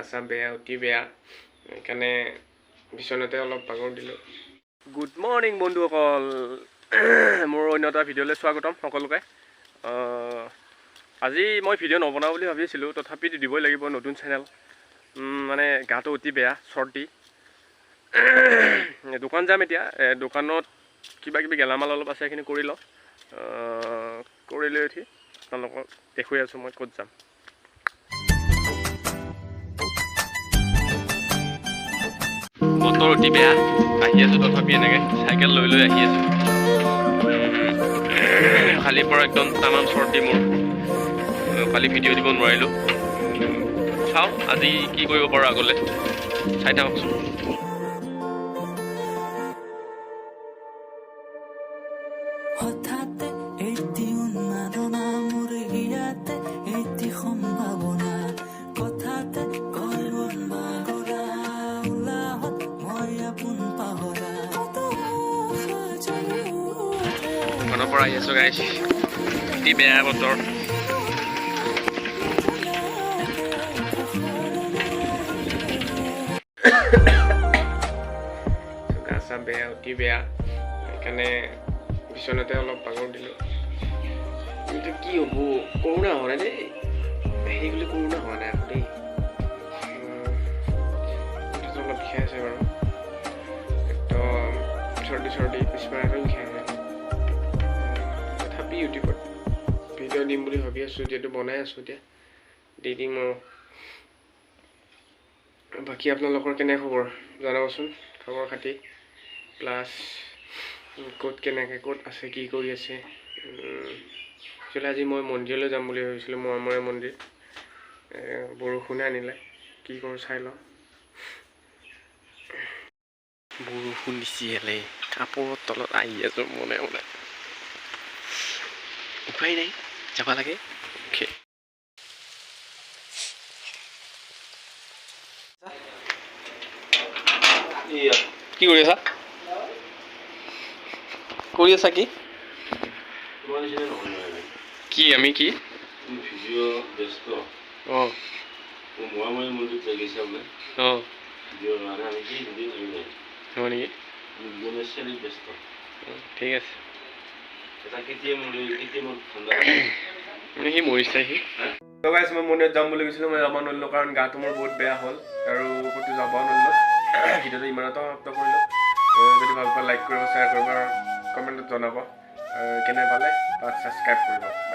চা বেয়া অতি বেয়া সেইকাৰণে বিচনাতে অলপ বাগৰ দিলোঁ। গুড মৰ্ণিং বন্ধুসকল, মোৰ অন্য এটা ভিডিঅ'লৈ স্বাগতম সকলোকে। আজি মই ভিডিঅ' নবনাওঁ বুলি ভাবিছিলোঁ, তথাপি দিবই লাগিব, নতুন চেনেল। মানে গাটো অতি বেয়া, চৰ্দি। দোকান যাম এতিয়া, দোকানত কিবা কিবি গেলামাল অলপ আছে, সেইখিনি কৰি লওঁ। কৰি লৈ উঠি আপোনালোকক দেখুৱাই আছোঁ মই ক'ত যাম। বতৰ অতি বেয়া, আহি আছোঁ তথাপি এনেকৈ চাইকেল লৈ লৈ আহি আছোঁ। কালিৰ পৰা একদম তামাম চৰ্দি মোৰ, কালি ভিডিঅ' দিব নোৱাৰিলোঁ। চাওঁ আজি কি কৰিব পাৰোঁ আগলৈ, চাই থাককচোন। দোকানৰ পৰা আহি আছোঁ গাইছ, অতি বেয়া বতৰ। গা চা বেয়া অতি বেয়া সেইকাৰণে বিচনাতে অলপ বাগৰ দিলোঁ। কিন্তু কি হ'ব, কৰোণা হোৱা নাই দেই, সেই বুলি কৰোণা হোৱা নাই আকৌ দেই। অলপ বিষাই আছে বাৰু, একদম চৰ্দি পিছপাৰাটো বিষাই আছে। তথাপি ইউটিউবত ভিডিঅ' দিম বুলি ভাবি আছোঁ, যিহেতু বনাই আছোঁ এতিয়া, দি দিম আৰু। বাকী আপোনালোকৰ কেনে খবৰ জনাবচোন, খবৰ খাতি, প্লাছ ক'ত কেনেকৈ ক'ত আছে, কি কৰি আছে। একচুৱেলি আজি মই মন্দিৰলৈ যাম বুলি ভাবিছিলোঁ, মৰমৰে মন্দিৰ। বৰষুণে আনিলে, কি কৰোঁ চাই লওঁ। বৰষুণ দিছিলে, কাপোৰৰ তলত আহি আছোঁ মনে মনে, উপায় নাই, যাব লাগে। কি কৰি আছা? কৰি আছা কি? কি আমি কি? অঁ হয় নেকি? ঠিক আছে। সি মৰিছে সি। গাইছ, মই মন্দিৰত যাম বুলি কৈছিলোঁ, মই যাব নোৱাৰিলোঁ কাৰণ গাটো মোৰ বহুত বেয়া হ'ল আৰু ক'তো যাব নোৱাৰিলোঁ। ভিডিঅ'টো ইমানতে সমাপ্ত কৰিলোঁ। যদি ভাল পায় লাইক কৰিব, শ্বেয়াৰ কৰিব আৰু কমেণ্টত জনাব কেনে পালে, বা ছাবস্ক্ৰাইব কৰিব।